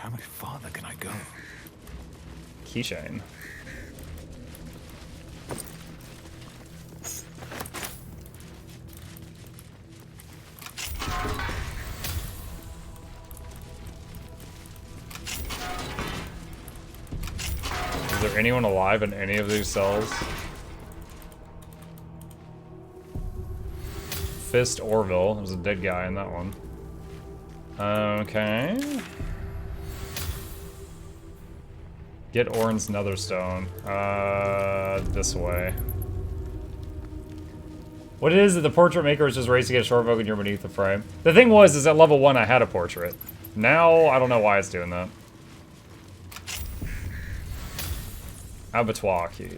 How much farther can I go? Keychain. Is there anyone alive in any of these cells? Fist Orville. There's a dead guy in that one. Okay. Get Orin's Netherstone. This way. What it is that the portrait maker is just racing at Shortvogue and you're beneath the frame. The thing was, is at level 1 I had a portrait. Now, I don't know why it's doing that. Abattoir key.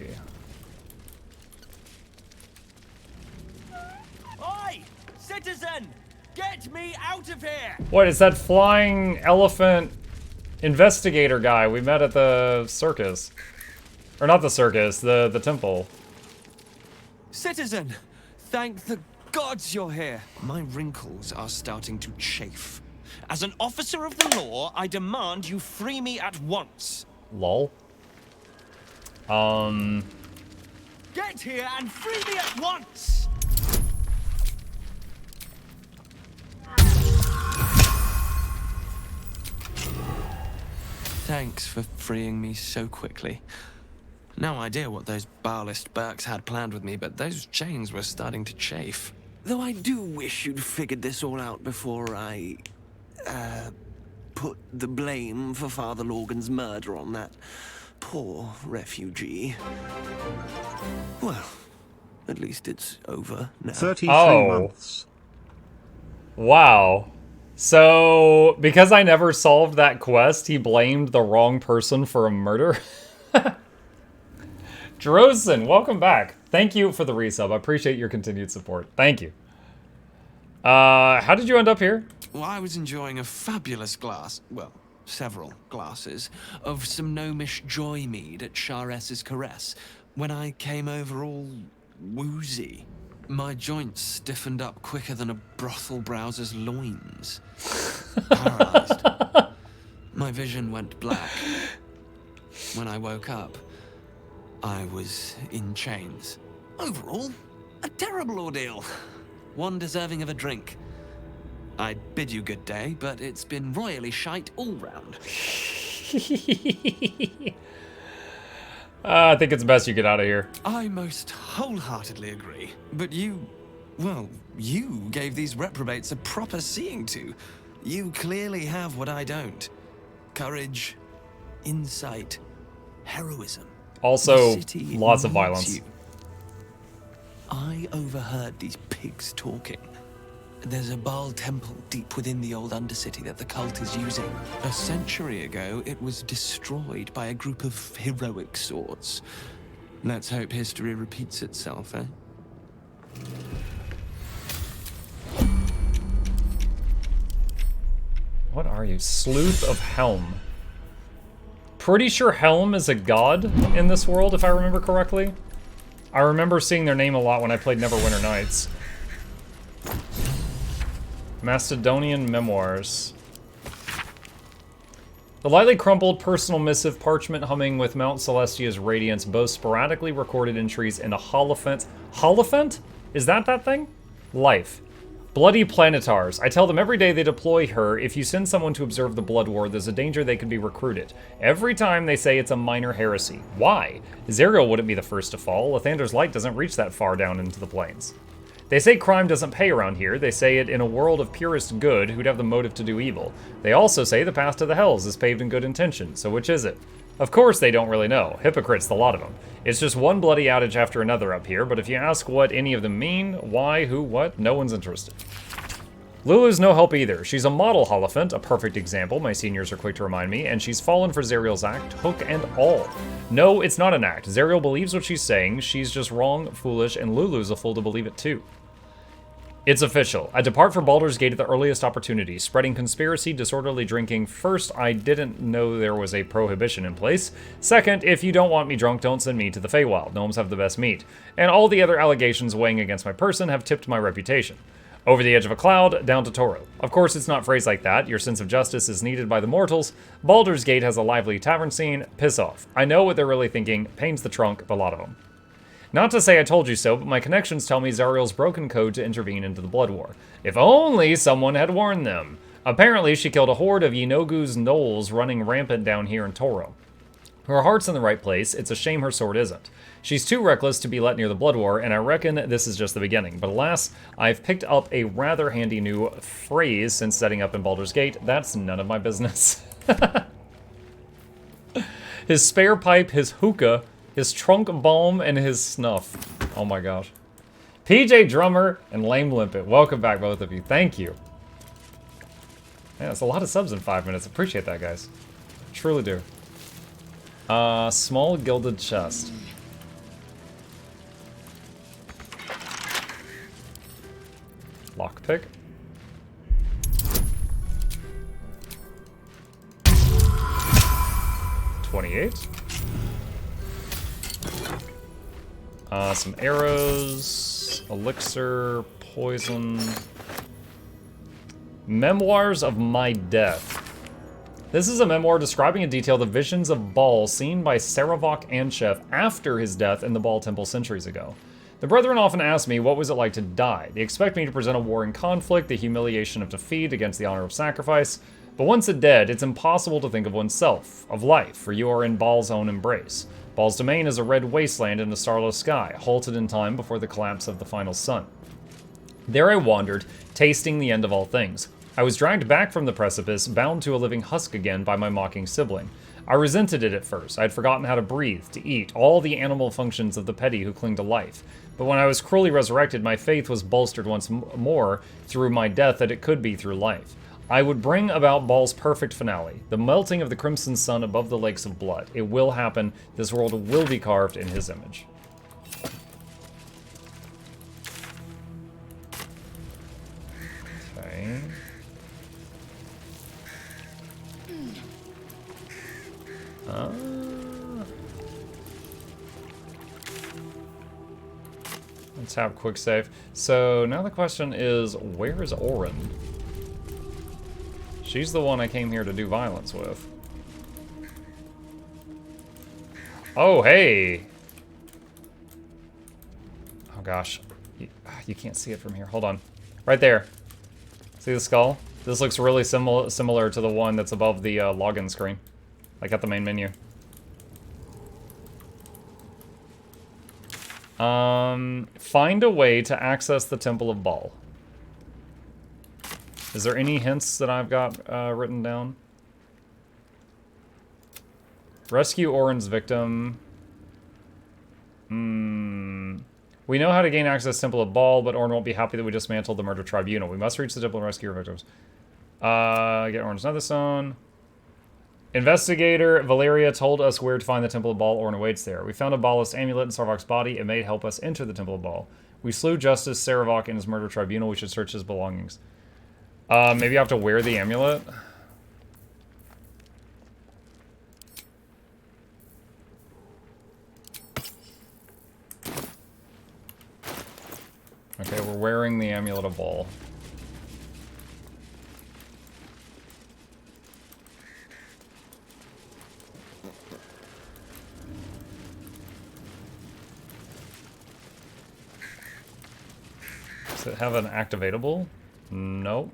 Oi! Citizen! Get me out of here! What, it's that flying elephant investigator guy we met at the circus. Or not the circus, the temple. Citizen! Thank the gods you're here. My wrinkles are starting to chafe. As an officer of the law, I demand you free me at once. Lol. Get here and free me at once! Thanks for freeing me so quickly. No idea what those Barlist Burks had planned with me, but those chains were starting to chafe. Though I do wish you'd figured this all out before I, put the blame for Father Lorgan's murder on that poor refugee. Well, at least it's over now. 33 months. Wow. So, because I never solved that quest, he blamed the wrong person for a murder? Drozen, welcome back. Thank you for the resub. I appreciate your continued support. Thank you. How did you end up here? Well, I was enjoying a fabulous glass, well, several glasses, of some gnomish joy mead at Charess's Caress when I came over all woozy. My joints stiffened up quicker than a brothel browser's loins. Paralyzed. My vision went black. When I woke up, I was in chains. Overall, a terrible ordeal. One deserving of a drink. I'd bid you good day, but it's been royally shite all round. I think it's best you get out of here. I most wholeheartedly agree. But you gave these reprobates a proper seeing to. You clearly have what I don't. Courage, insight, heroism. Also, lots of needs violence. you. I overheard these pigs talking. There's a Baal temple deep within the old Undercity that the cult is using. A century ago, it was destroyed by a group of heroic sorts. Let's hope history repeats itself, eh? What are you? Sleuth of Helm. Pretty sure Helm is a god in this world, if I remember correctly. I remember seeing their name a lot when I played Neverwinter Nights. Macedonian Memoirs. The lightly crumpled personal missive parchment humming with Mount Celestia's radiance boasts sporadically recorded entries in a holophant. Holophant? Is that thing? Life. Bloody planetars. I tell them every day they deploy her. If you send someone to observe the Blood War, there's a danger they could be recruited. Every time they say it's a minor heresy. Why? Zerial wouldn't be the first to fall. Lathander's light doesn't reach that far down into the plains. They say crime doesn't pay around here. They say it in a world of purest good, who'd have the motive to do evil. They also say the path to the hells is paved in good intention. So which is it? Of course they don't really know. Hypocrites, the lot of them. It's just one bloody outage after another up here, but if you ask what any of them mean, why, who, what, no one's interested. Lulu's no help either. She's a model holophant, a perfect example, my seniors are quick to remind me, and she's fallen for Zerial's act, hook and all. No, it's not an act. Zerial believes what she's saying, she's just wrong, foolish, and Lulu's a fool to believe it too. It's official. I depart for Baldur's Gate at the earliest opportunity, spreading conspiracy, disorderly drinking. First, I didn't know there was a prohibition in place. Second, if you don't want me drunk, don't send me to the Feywild. Gnomes have the best meat. And all the other allegations weighing against my person have tipped my reputation. Over the edge of a cloud, down to Toro. Of course, it's not phrased like that. Your sense of justice is needed by the mortals. Baldur's Gate has a lively tavern scene. Piss off. I know what they're really thinking. Pains the trunk, a lot of them. Not to say I told you so, but my connections tell me Zariel's broken code to intervene into the Blood War. If only someone had warned them. Apparently, she killed a horde of Yenogu's gnolls running rampant down here in Toro. Her heart's in the right place. It's a shame her sword isn't. She's too reckless to be let near the Blood War, and I reckon this is just the beginning. But alas, I've picked up a rather handy new phrase since setting up in Baldur's Gate. That's none of my business. His spare pipe, his hookah, his trunk bomb, and his snuff. Oh my gosh. PJ Drummer and Lame Limpet, welcome back, both of you. Thank you. Man, that's a lot of subs in 5 minutes. Appreciate that, guys. Truly do. Small gilded chest. Lockpick. $28. Some arrows, elixir, poison. Memoirs of My Death. This is a memoir describing in detail the visions of Baal seen by Saravok Anshev after his death in the Baal Temple centuries ago. The Brethren often ask me what was it like to die. They expect me to present a warring conflict, the humiliation of defeat against the honor of sacrifice. But once dead, it's impossible to think of oneself, of life, for you are in Baal's own embrace. Baal's domain is a red wasteland in a starless sky, halted in time before the collapse of the final sun. There I wandered, tasting the end of all things. I was dragged back from the precipice, bound to a living husk again by my mocking sibling. I resented it at first. I had forgotten how to breathe, to eat, all the animal functions of the petty who cling to life. But when I was cruelly resurrected, my faith was bolstered once more through my death that it could be through life. I would bring about Baal's perfect finale, the melting of the crimson sun above the lakes of blood. It will happen. This world will be carved in his image. Okay. Let's have quick save. So now the question is, where is Orin? She's the one I came here to do violence with. Oh, hey! Oh gosh, you can't see it from here. Hold on. Right there. See the skull? This looks really similar to the one that's above the login screen. Like at the main menu. Find a way to access the Temple of Baal. Is there any hints that I've got written down? Rescue Orin's victim. We know how to gain access to Temple of Baal, but Orin won't be happy that we dismantled the murder tribunal. We must reach the temple and rescue our victims. Get Orin's Netherstone. Investigator Valeria told us where to find the Temple of Baal. Orin awaits there. We found a Baalist amulet in Sarvok's body. It may help us enter the Temple of Baal. We slew Justice Saravok in his murder tribunal. We should search his belongings. Maybe I have to wear the amulet. Okay, we're wearing the amulet of Baal. Does it have an activatable? Nope.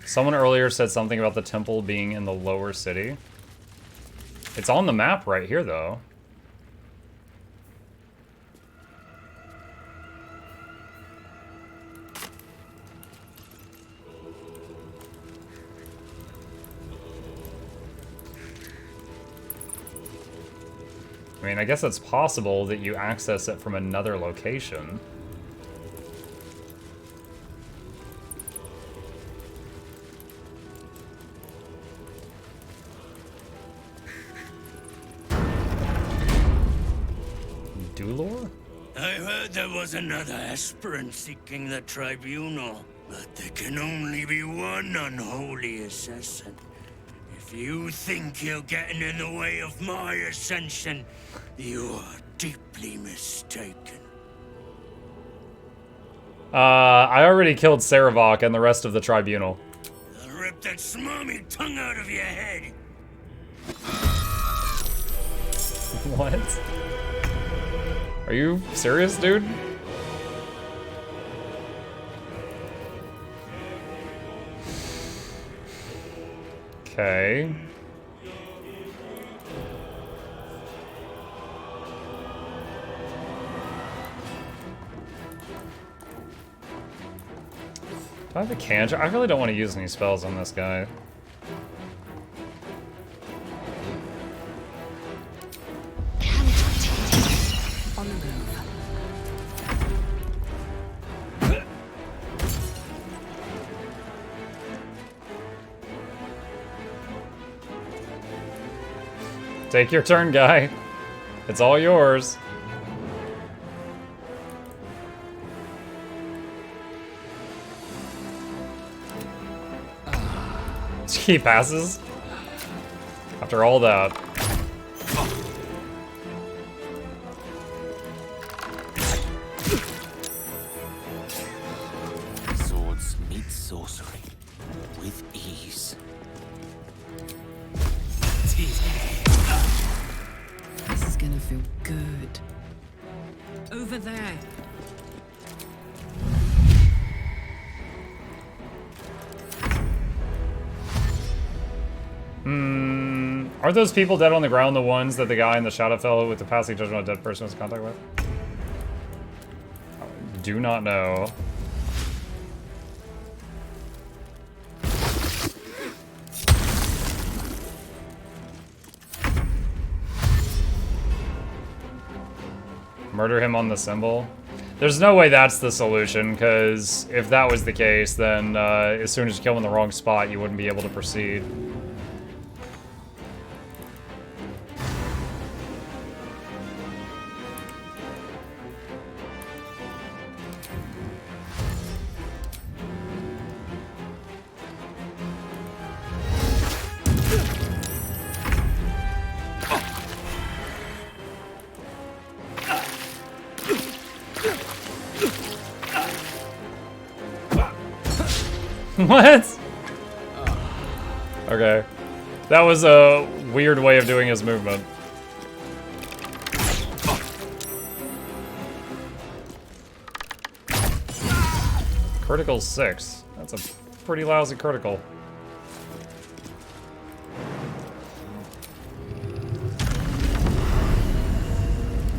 Someone earlier said something about the temple being in the lower city. It's on the map right here, though. I mean, I guess it's possible that you access it from another location. Dulor? I heard there was another aspirant seeking the tribunal, but there can only be one unholy assassin. If you think you're getting in the way of my ascension, you're deeply mistaken. I already killed Saravok and the rest of the tribunal. I'll rip that smarmy tongue out of your head. What? Are you serious, dude? Okay. Do I have a cantrip? I really don't want to use any spells on this guy. On the move. Take your turn, guy. It's all yours. He passes. After all that. Swords meet sorcery with ease. This is gonna feel good. Over there. Are those people dead on the ground the ones that the guy in the Shadowfell with the passing judgment of a dead person was in contact with? Do not know. Murder him on the symbol? There's no way that's the solution, because if that was the case, then as soon as you kill him in the wrong spot, you wouldn't be able to proceed. What? Okay. That was a weird way of doing his movement. Critical 6. That's a pretty lousy critical.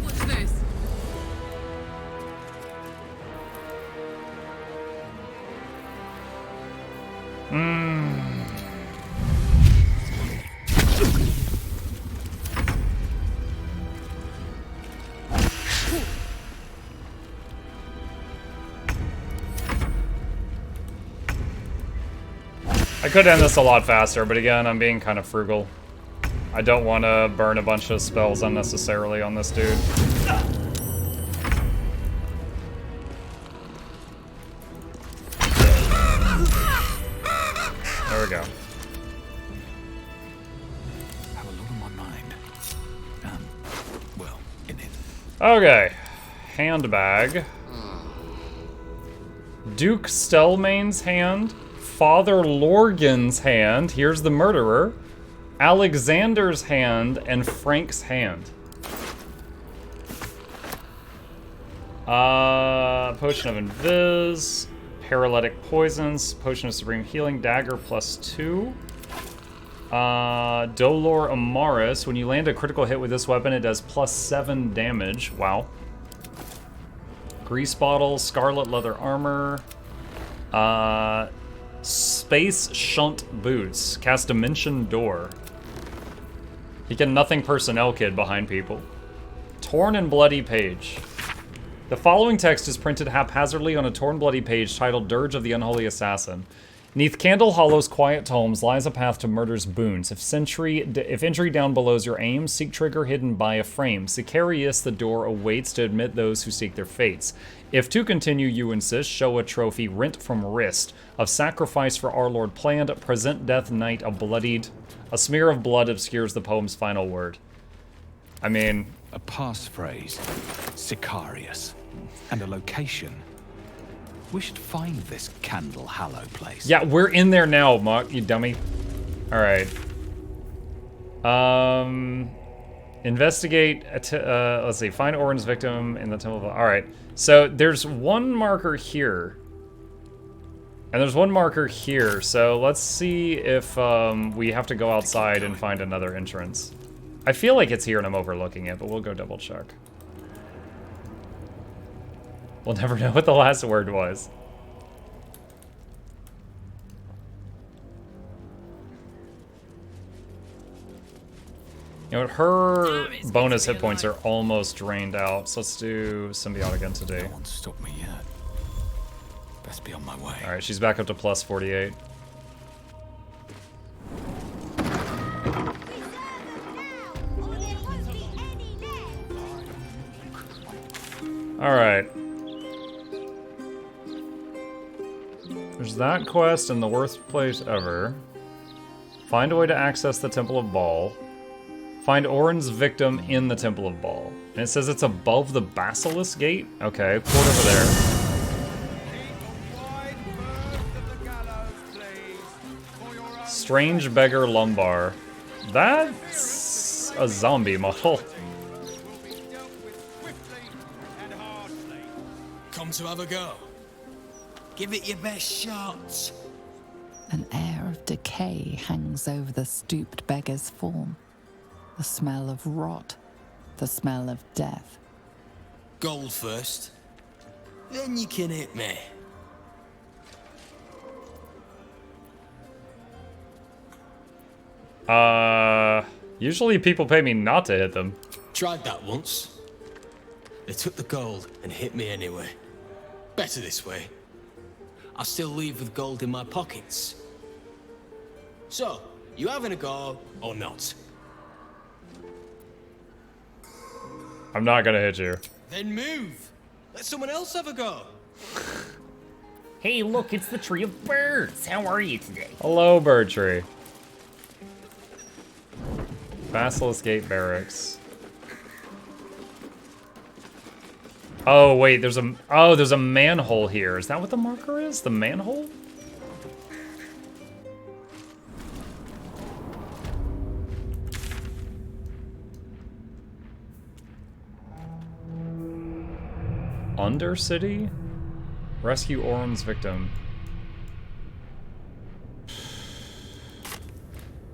What's this? I could end this a lot faster, but again, I'm being kind of frugal. I don't want to burn a bunch of spells unnecessarily on this dude. There we go. Have a lot on my mind. Well, in it. Okay. Handbag. Duke Stelmane's hand. Father Lorgan's hand. Here's the murderer. Alexander's hand and Frank's hand. Potion of Invis. Paralytic Poisons. Potion of Supreme Healing. Dagger +2. Dolor Amaris. When you land a critical hit with this weapon, it does +7 damage. Wow. Grease Bottle. Scarlet Leather Armor. Space Shunt Boots. Cast Dimension Door. He can Nothing Personnel Kid behind people. Torn and Bloody Page. The following text is printed haphazardly on a torn bloody page titled Dirge of the Unholy Assassin. Neath Candle Hollow's quiet tomes lies a path to murder's boons. If entry down below's your aim, seek trigger hidden by a frame. Sicarius the door awaits to admit those who seek their fates. If to continue you insist, show a trophy rent from wrist. Of sacrifice for our Lord planned, present death knight a smear of blood obscures the poem's final word. I mean... A passphrase, Sicarius, and a location. We should find this Candle Hallow place. Yeah, we're in there now, Muck, you dummy. Alright. Investigate, let's see, find Orin's victim in the Temple of... Alright, so there's one marker here. And there's one marker here, so let's see if we have to go outside and find another entrance. I feel like it's here and I'm overlooking it, but we'll go double check. We'll never know what the last word was. You know what, her bonus hit points are almost drained out, so let's do Symbiotic Entity. No one's stopped me yet. Best be on my way. Alright, she's back up to plus 48. Alright. There's that quest in the worst place ever. Find a way to access the Temple of Baal. Find Orin's victim in the Temple of Baal. And it says it's above the Basilisk Gate? Okay, port over there. Strange Beggar Lumbar. That's a zombie model. Come to have a go. Give it your best shot. An air of decay hangs over the stooped beggar's form. The smell of rot, the smell of death. Gold first, then you can hit me. Usually people pay me not to hit them. Tried that once. They took the gold and hit me anyway. Better this way. I'll still leave with gold in my pockets. So, you having a go or not? I'm not gonna hit you. Then move. Let someone else have a go. Hey, look, it's the Tree of Birds. How are you today? Hello, Bird Tree. Basilisk Gate Barracks. Oh, wait, there's a manhole here. Is that what the marker is? The manhole? Undercity? Rescue Orin's victim.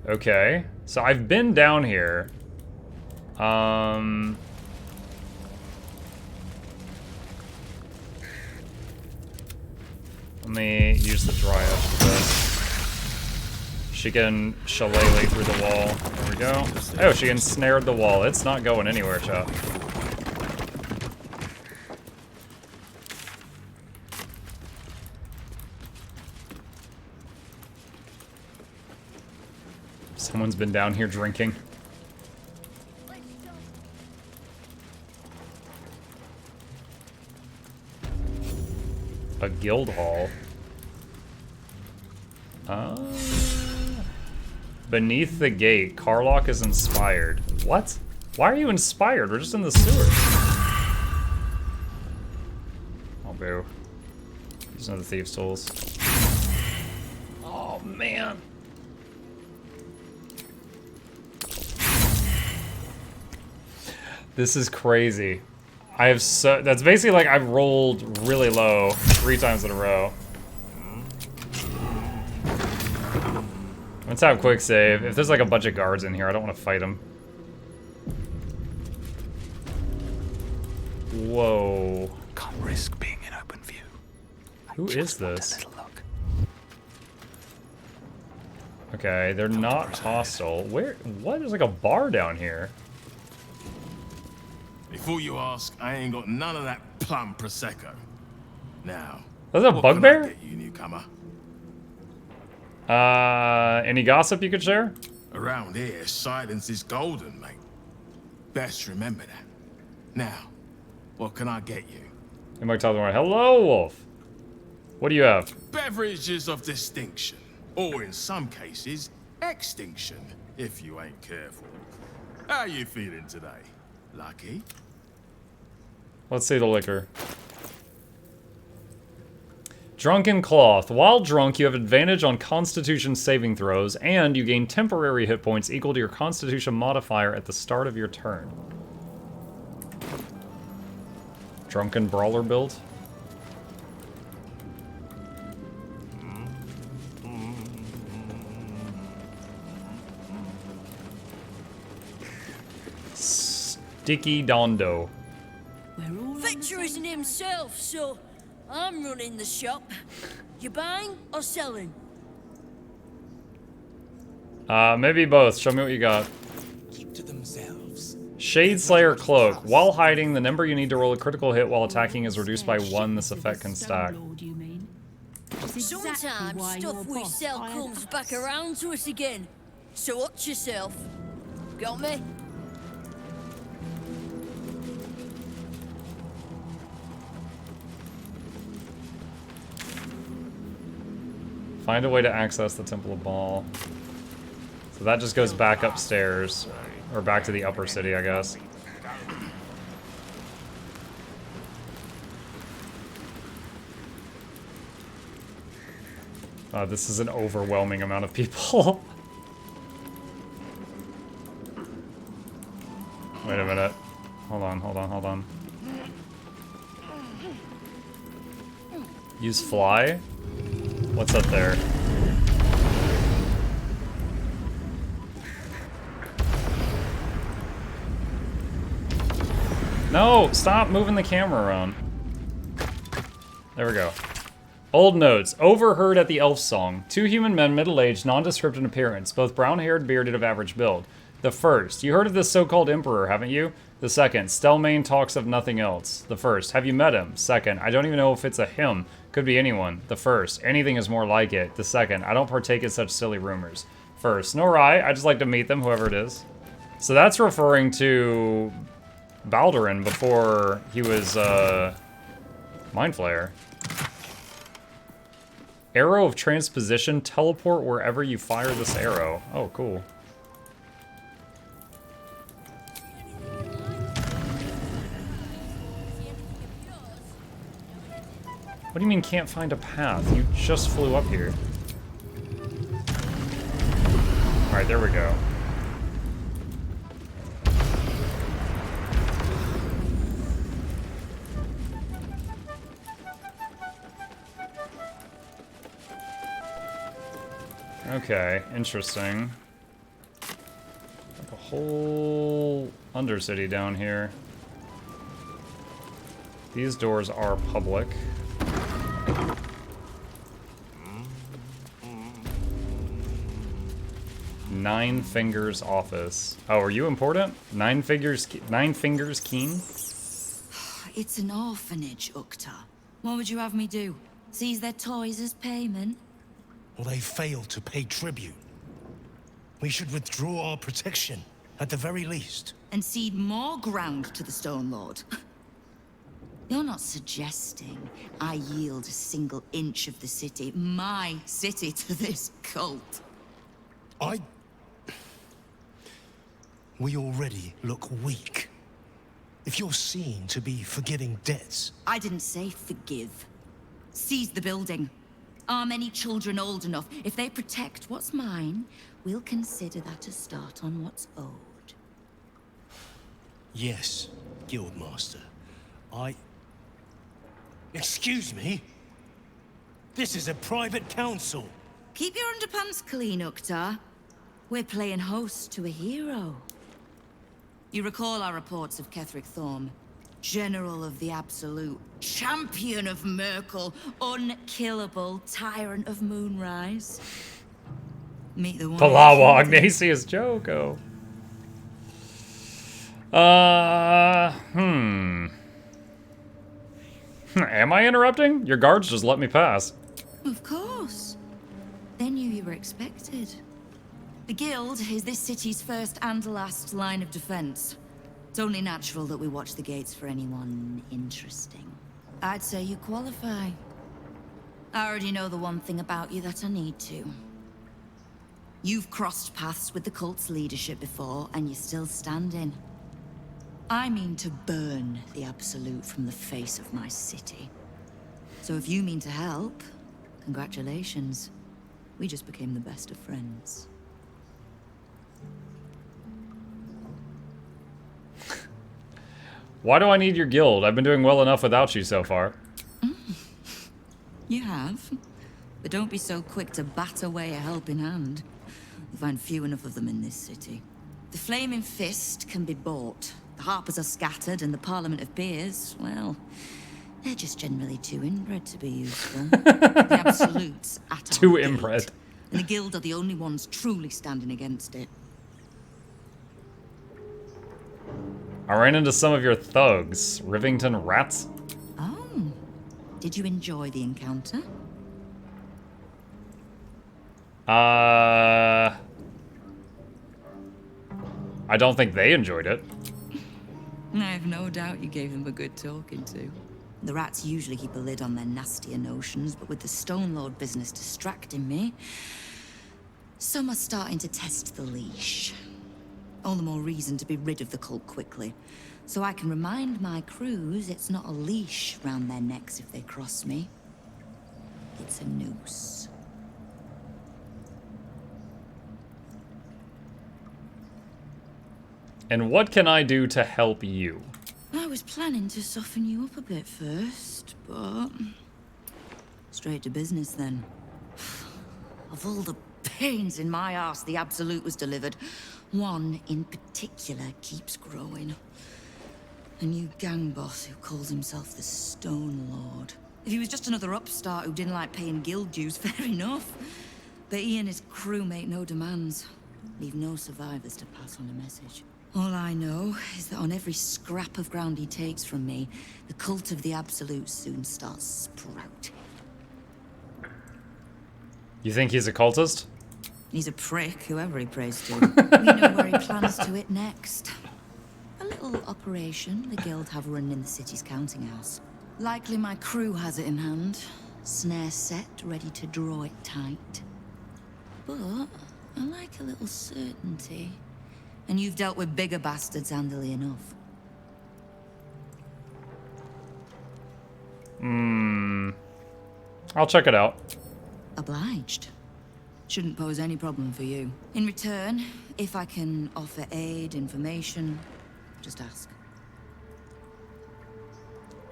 Okay. So I've been down here. Let me use the Dryad for this. She can shillelagh through the wall. There we go. Oh, she ensnared the wall. It's not going anywhere, chat. Someone's been down here drinking. A guild hall. Beneath the gate, Karlach is inspired. What? Why are you inspired? We're just in the sewer. Oh, boo. Use another thieves' tools. Oh, man. This is crazy. I have so... That's basically like I've rolled really low 3 times in a row. Let's have a quick save. If there's like a bunch of guards in here, I don't want to fight them. Whoa. Can't risk being in open view. Who is this? Okay, they're not hostile. Where? What? There's like a bar down here. Before you ask, I ain't got none of that plum prosecco. Now, That's a what can I bugbear? get you, newcomer? Any gossip you could share? Around here, silence is golden, mate. Best remember that. Now, what can I get you? You might tell them, hello, Wolf. What do you have? Beverages of distinction, or in some cases, extinction, if you ain't careful. How you feeling today? Lucky? Let's see the liquor. Drunken Cloth. While drunk, you have advantage on Constitution saving throws, and you gain temporary hit points equal to your Constitution modifier at the start of your turn. Drunken Brawler build. Sticky Dondo. Victor isn't himself, so I'm running the shop. You buying or selling? Maybe both. Show me what you got. Keep to themselves. Shade Slayer Cloak. While hiding, the number you need to roll a critical hit while attacking is reduced by 1. This effect can stack. Sometimes stuff we sell comes back around to us again. So watch yourself. Got me? Find a way to access the Temple of Baal. So that just goes back upstairs. Or back to the upper city, I guess. This is an overwhelming amount of people. Wait a minute. Hold on. Use fly? What's up there? No! Stop moving the camera around. There we go. Old notes. Overheard at the elf song. 2 human men, middle-aged, nondescript in appearance, both brown-haired, bearded, of average build. The first. You heard of this so-called emperor, haven't you? The second. Stelmane talks of nothing else. The first. Have you met him? Second. I don't even know if it's a him. Could be anyone. The first. Anything is more like it. The second. I don't partake in such silly rumors. First. Nor I just like to meet them, whoever it is. So that's referring to Baldurin before he was, Mind Flayer. Arrow of Transposition. Teleport wherever you fire this arrow. Oh, cool. What do you mean can't find a path? You just flew up here. Alright, there we go. Okay, interesting. Like a whole undercity down here. These doors are public. Nine Fingers office. Oh, are you important? Nine Fingers Keen? It's an orphanage, Ukta. What would you have me do? Seize their toys as payment? Well, they failed to pay tribute. We should withdraw our protection, at the very least. And cede more ground to the Stone Lord? You're not suggesting I yield a single inch of the city, my city, to this cult? We already look weak. If you're seen to be forgiving debts... I didn't say forgive. Seize the building. Are many children old enough? If they protect what's mine, we'll consider that a start on what's owed. Yes, Guildmaster. Excuse me? This is a private council. Keep your underpants clean, Uktar. We're playing host to a hero. You recall our reports of Ketheric Thorm, General of the Absolute, Champion of Merkel, Unkillable, Tyrant of Moonrise. Meet the one. Palawa Ignatius Joko. Am I interrupting? Your guards just let me pass. Of course. They They knew you were expected. The Guild is this city's first and last line of defense. It's only natural that we watch the gates for anyone interesting. I'd say you qualify. I already know the one thing about you that I need to. You've crossed paths with the cult's leadership before, and you're still standing. I mean to burn the Absolute from the face of my city. So if you mean to help, congratulations. We just became the best of friends. Why do I need your guild? I've been doing well enough without you so far. You have. But don't be so quick to bat away a helping hand. You find few enough of them in this city. The Flaming Fist can be bought. The Harpers are scattered, and the Parliament of Peers, well, they're just generally too inbred to be useful. The Absolutes at our Too gate, inbred. and the Guild are the only ones truly standing against it. I ran into some of your thugs. Rivington rats? Oh. Did you enjoy the encounter? I don't think they enjoyed it. I have no doubt you gave them a good talking to. The rats usually keep a lid on their nastier notions, but with the Stone Lord business distracting me, some are starting to test the leash. All the more reason to be rid of the cult quickly, so I can remind my crews it's not a leash round their necks if they cross me. It's a noose. And what can I do to help you? I was planning to soften you up a bit first, but... straight to business then. Of all the pains in my arse the Absolute was delivered, one in particular keeps growing. A new gang boss who calls himself the Stone Lord. If he was just another upstart who didn't like paying guild dues, fair enough. But he and his crew make no demands. Leave no survivors to pass on a message. All I know is that on every scrap of ground he takes from me, the cult of the Absolute soon starts sprouting. You think he's a cultist? He's a prick, whoever he prays to. We know where he plans to hit next. A little operation the Guild have run in the city's counting house. Likely my crew has it in hand. Snare set, ready to draw it tight. But I like a little certainty. And you've dealt with bigger bastards handily enough. I'll check it out. Obliged. Shouldn't pose any problem for you. In return, if I can offer aid, information, just ask.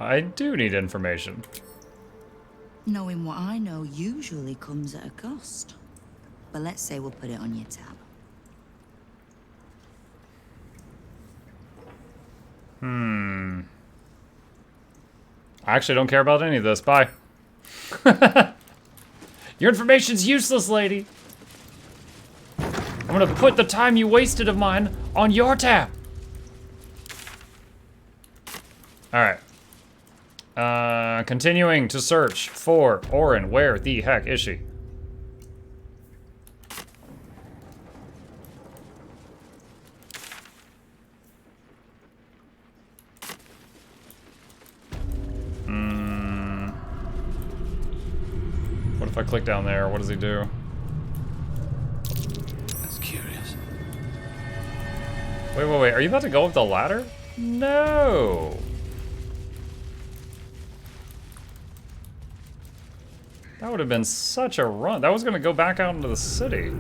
I do need information. Knowing what I know usually comes at a cost. But let's say we'll put it on your tab. I actually don't care about any of this. Bye. Your information's useless, lady. I'm gonna put the time you wasted of mine on your tab. Alright. Continuing to search for Orin. Where the heck is she? What if I click down there? What does he do? That's curious. Wait. Are you about to go up the ladder? No. That would have been such a run. That was going to go back out into the city.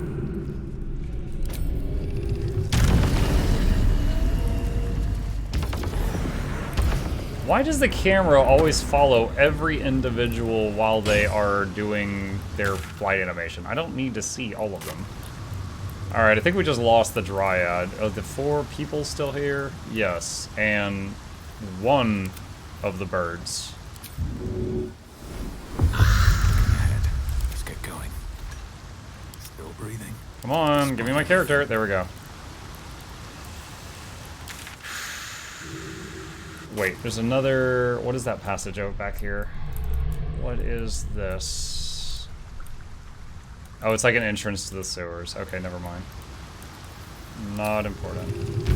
Why does the camera always follow every individual while they are doing their flight animation? I don't need to see all of them. Alright, I think we just lost the Dryad. Are the 4 people still here? Yes. And 1 of the birds. Let's get going. Still breathing. Come on, give me my character. There we go. Wait, there's another... What is that passage out back here? What is this? Oh, it's like an entrance to the sewers. Okay, never mind. Not important.